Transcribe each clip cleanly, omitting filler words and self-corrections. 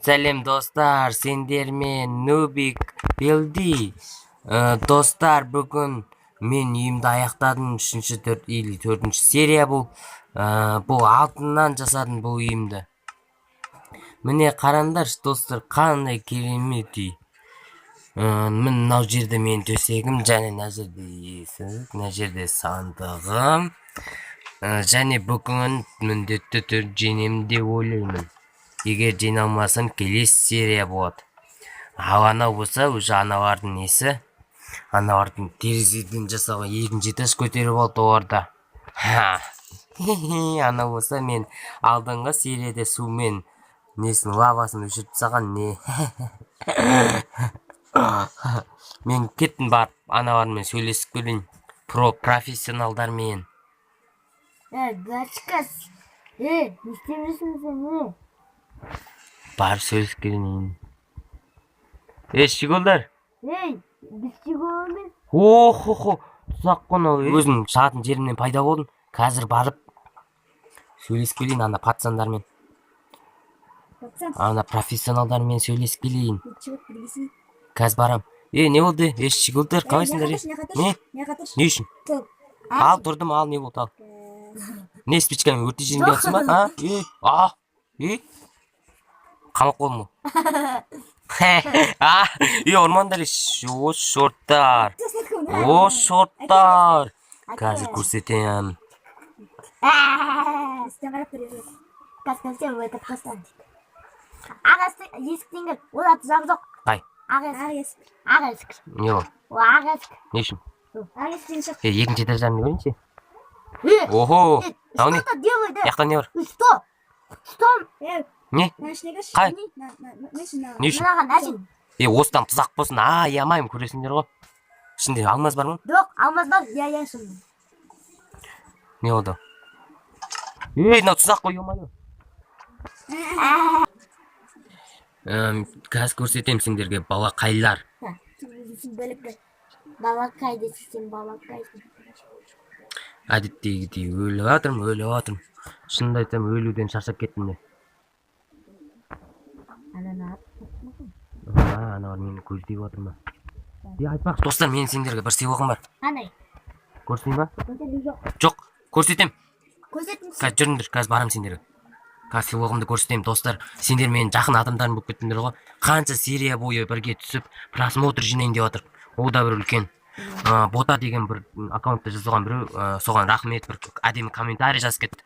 Сәлем достар, сендермен Нубик Билди. Достар, бүгін мен үйімді аяқтадым. 4-4 серия бұл. Бұл алтыннан жасадым бұл үйімді. Міне қараңдар достар, қандай керемет үй. Мынау жерде мен төсегім, және мына жерде есік, мына жерде сандығым. Және бүгін міндетті түрде жеңемін деп ойлаймын. Егер жиналмасам келесі серия болады. Ал анау болса, уже аналардың несі? Аналардың терезеден жасалған екінші этаж көтеріп алды орда. Анау болса, мен алдыңғы серияда сумен несін лавасын өшіріп тастаған не? Мен кеттім барып аналармен сөйлесіп келейін. Профессионалдармен. Гачкас. Не істемейсің сен, не? Барып сөйлесіп келейін. Щеголдар. Біз щегол емес. Охо, тұзақ қонау. Өзім шығатын жерімнен пайда болдым. Қазір барып сөйлесіп келейін ана пацандармен. Ана профессионалдармен сөйлесіп келейін. Қазір барам. Не болды? Щеголдар, қалайсыңдар? Не? Не үшін? Ал тұрдым, ал не болды, ал. Не спичкамен өрте жерінде жатсың ба? Қамақ қолым ғой. Ормандар, о шорттар. Қазір көрсетем. Есіктен кел, ол аты жағы жоқ. Қай? Ақ есік. Не ол? Ол ақ есік. Не үшін? Ақ есіктен шық. Екінші этаждан көрейінші. Охо, ау не? Яқта не бар? Что? Не? Қай? Не үшін? Мынаған әжін. Осыдан тұзақ болсын, ямайым көресіңдер ғой. Ішінде алмаз бар ма? Жоқ, алмаз бар, я шын. Не oldu? Мынау тұзақ қой, емайы. Қазір көрсетем сендерге балақайлар. Балақай десің, сен балақайсың. Әдеттегідей өліп жатырмын. Шынымды айтсам, өлуден шаршап кеттім де. Аналар мені көздеп отыр ма? Айтпақшы достар, мен сендерге бір сыйлығым бар. Қандай? Көрсетейін ба? Жоқ, көрсетем. Көрсетіңіз. Қазір жүріңдер, қазір барам сендерге. Қазір сыйлығымды көрсетем, достар. Сендер менің жақын адамдарым болып кеттіңдер ғой. Қанша серия бойы бірге түсіп, просмотр жинайын деп жатыр. Ол да бір үлкен. Бота деген бір аккаунтта жазылған біреу, соған рахмет, бір әдемі комментарий жазып кетті.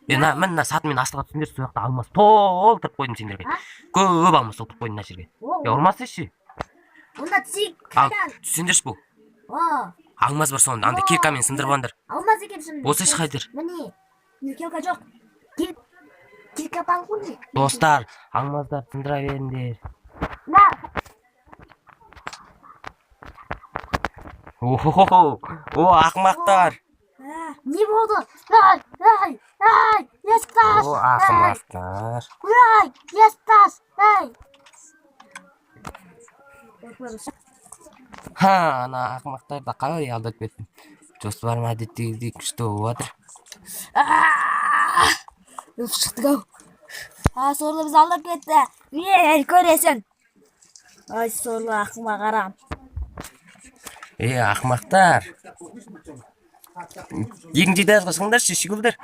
Мына сатымен астыға түсіңдер, сол жақта алмас толтырып қойдым сендерге. Көп алмас толтырып қойдым мына жерге. Ұрмасайшы. Онда түсейік. Түсіңдерші бұл. Алмаз бар соңында, анда киркамен сындырып алыңдар. Алмаз екен шын. Болсайшы қайдыр. Міне, келка жоқ. Кирка балғын. Достар, алмаздар сындыра беріңдер. О, ақымақтар. Не болды? Естас! О, ақымақтар. Естас! Ана ақымақтарды қалай алдап кеттім. Жоспарым әдеттегідей күшті болып жатыр. Шықтық ау. Сорлы біз алдап кетті. Көресің. Ай, сорлы ақыма қарам. Ақымақтар. Екінші этажға шығыңдаршы, щеголдар.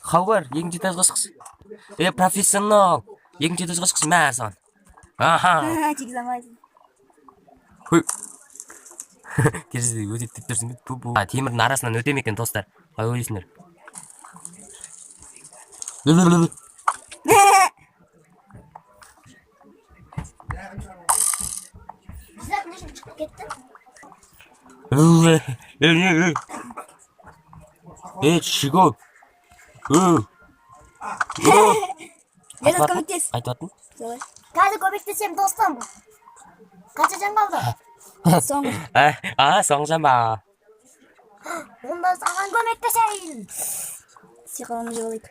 Қау бар, екінші этажға шықшы. Профессионал. Екінші этажға шықшы, мә саған. Тек замайсың. Терезеде өтеп деп тұрсың бе? Темірдің арасынан өтем екен, достар. Қалай ойлайсыңдар? Біздер не үшін шығып кетті? Щегол. Лена, көмектес. Айтып атын? Қазір көмектесем, достым. Қанша жан қалды? Соңғы. Соңғы жан ба. Онда саған көмектесейін. Сиқаланы жығылайық.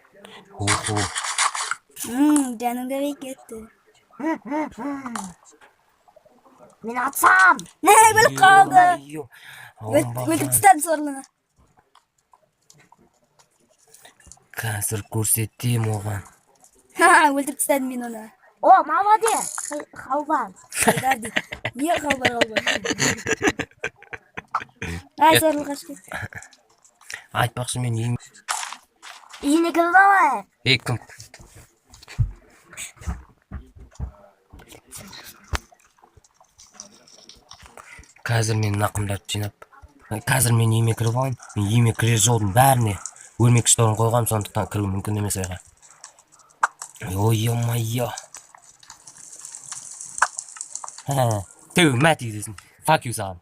Жаның да бей кетті. Мен атсам. Не, өліп қалды. Өлтіп тастады сорлыны. Қазір көрсетем оған. Өлтіріп тастадым мен оны. О, молодец. Халбан. Подожди. Не халбан. Ай, сорлы қашты. Айтпақшы мен ең... Үйіне кіріп алайық. Кім? Қазір мен нақымдарды жинап. Қазір мен үйіме кіріп алайын. Мен үйіме кірер жолдың бәріне өрмек шторын қойғам, сондықтан кіру мүмкін емес ойға. Ой-ой-ой. Түу, мәт егізесің. Fuck you саған.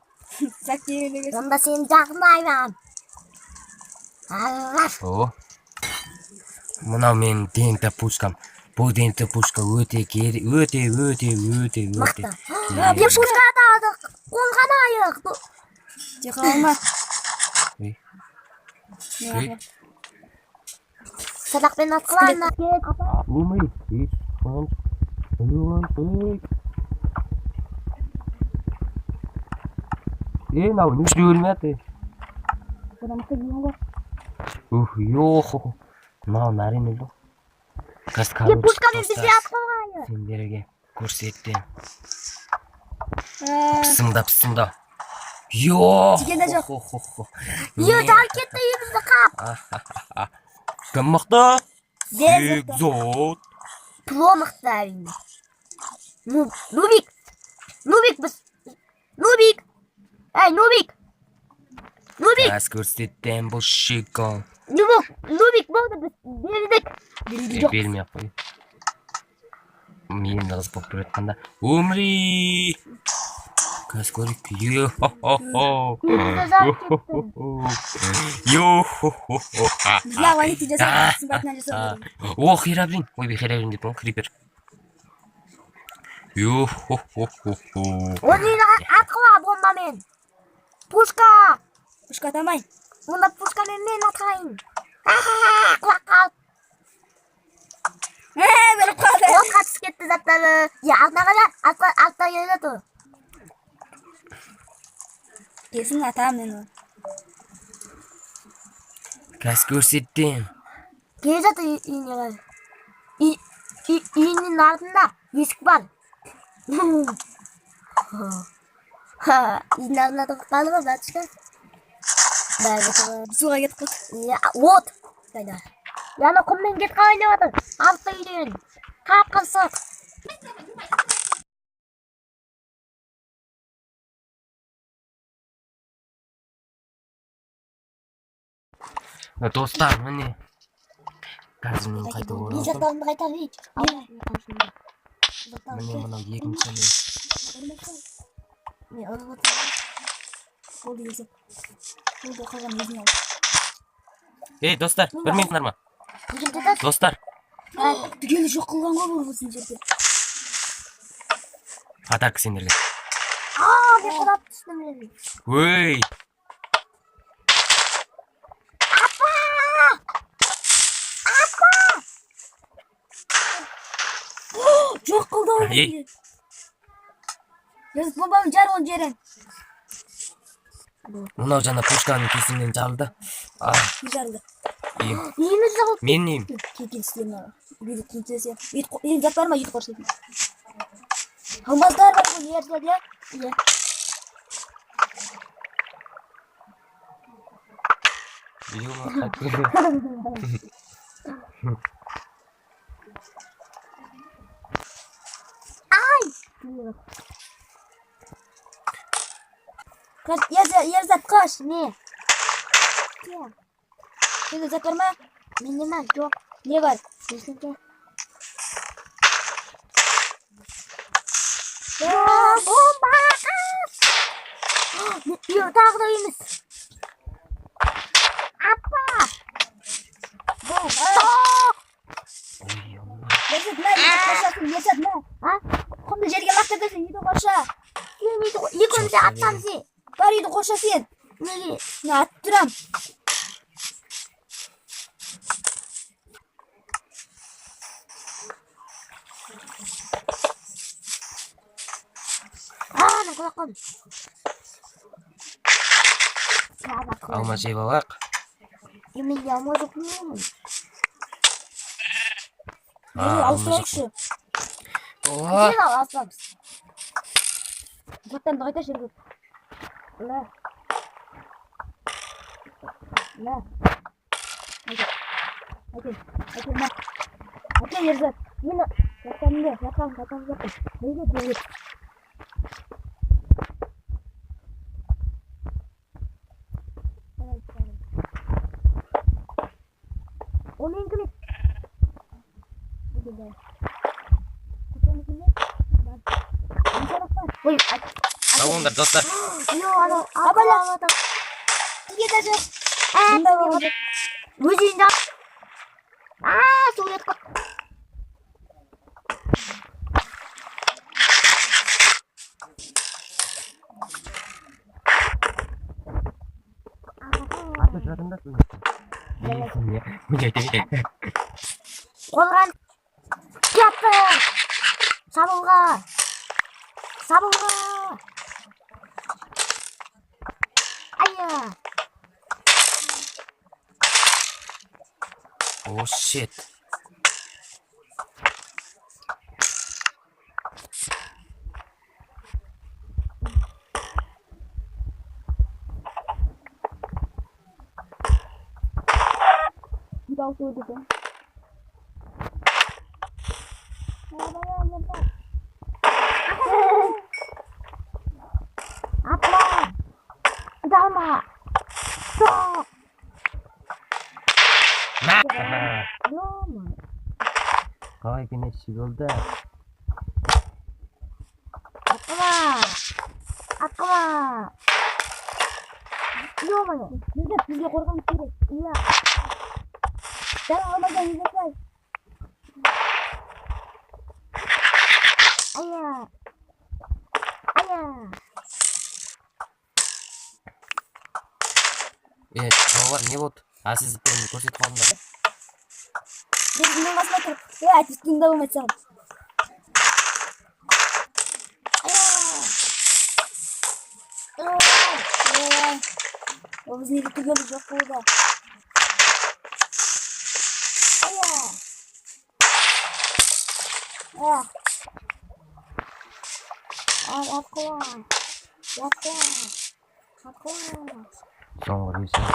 Онда сені жақындаймын. О. Мынау менің денті пушкам. Бұл денті пушка өте керек, өте. Мықты. Мен пушканы алдық. Қолғанайық. Тек алма. Садақпен атқылайын. Умай. Нау, нүшті өлмәді. Йохо. Мынау нәрін өлді. Пушкамен бізде атқылайын. Сендерге көрсеттім. Пысыңда. Йо! Тигенде жоқ. Йо, жан кетті үйімізді қап. Кім мықты? Зот. Пло мықты әрине. Нубик біз. Нубик. Әй, Нубик. Аз көрсеттім бұл шикон. Нубик болды біз. Бердік жоқ. Бермей ақ қой. Мен қызық болып бір өтканда. Өмірі! Қаз көрік. Йо-хо-хо-хо. Бізге валити жасап, сымбатынан жасап. О, херабрин. Ойбай, херабрин деп крипер. Йо-хо-хо-хо-хо. Оны атқыла бомбамен. Пушка атамай. Онда пушкамен мен атқайын. Құлақ қалып. Беріп қалды. Ол қатыс кетті заттары. Алтына қажа, алтына келеді тұр. Кесін атам мен ол. Қаз көрсеттім. Келе жатыр үйіне қай. Үйінің артында есік бар. Үйінің артында тұрып қалды ғой, батышқа. Суға кетіп қой. От. Яны құммен кет қалайын деп отыр. Алты үйден. Қапқырсық. Достар, міне. Қазір мен қайта оралдым. Заттарымды қайта дейін. Міне мынау екінші мен. Не, ұрып отыр. Болды есеп. Болды қалған өзіне алды. Ей, достар, бір мен қынар ма? Достар. Түгелі жоқ қылған ғой бұл біздің жерде. Атарқы сендерге. Мен құлап түстім енді. Өй! Жоқ қылды ол Ей. Жазып бомбаның жар он жерін. Мынау жаңа пушканың кесімнен жарылды. Жарылды. Үйіміз жағылды. Мен нейім? Келген істеймін аға. Үйді кеңтесе. Үйін зат бар ма? Үйді қоршайтын. Алмаздар бар бұл ерде де. Ай! Ерзат қаш, не? Сенде зат бар ма? Менде ма? Жоқ. Не бар? Ешнеке. Бомба! Тағы да үйіміз. Апа! Ерзат, мә, үйді қоршасын, Ерзат, мә. Құмды жерге лақтырдырсын, үйді қорша. Екеумізде аттан зе. Бар үйді қорша сен. Неге? Атып тұрам. Ана құлаққым. Алма жеп алақ. Менде алма жоқ деймін. Алма Алсырайықшы. Сен ал асамыз. Жаттан қайта жерге. Ла. Ла. Әке ерзат. Мені жаттан. Неге бөліп? O men klik. Ой, Сауындар достар. абала. Тиге даже. Мында болады. Өзінде. Сурет қой. Қолған кетті. Сабылға. Айя. Oh shit. Dal tudo bem. Apa? Dama. Stop. Қалай кене шиголды. Акма. Ё-моё. Бізге қорған керек. Иә. Sen olmadan yiyecekler. Aya. Var ne болды? Сіздіктерімді көрсетіп қалдыңдар. Біздің басына тұрып. Әтістіңді болмайсам. Ол біздің түгелі жоқ болды. Соңғы ресурс.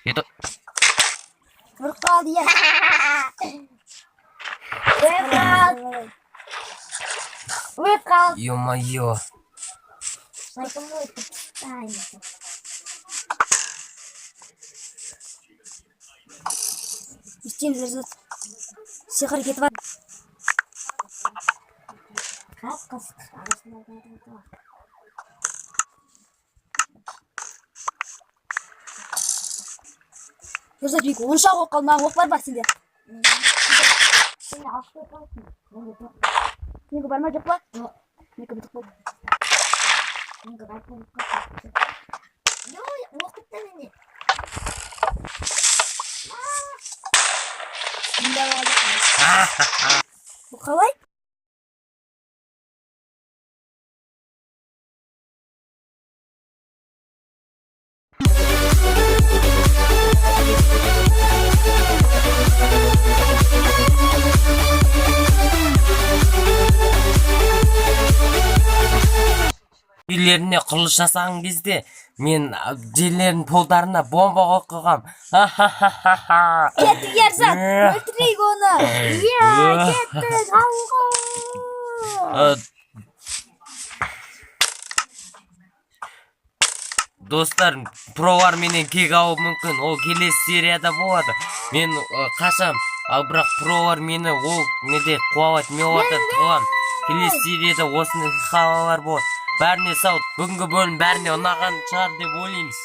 Это Вырқал, я. Вырқал. ё-моё. Истин лежит. Сихар кетіп ат. Лежит бейкі. Онша оқал маған оқ бар ба сенде? Неге барма жоқ па? Неге бітіп болды? Оқытты менде. Bu қалай? үйлеріне құрылыс жасаған кезде мен жерлердің полдарына бомба қойғам. Кеттік ерзат, өлтірейік оны. Кеттік, ауға. Достар, провар менен кек алып мүмкін, ол келесі серияда болады. Мен қашам, ал бірақ провар мені ол неде қуалат меуатан тұғам. Келесі серияда осыны хабарлар болады. Бәріне сау, бүгінгі бөлім бәріне ұнаған шығар деп ойлаймыз.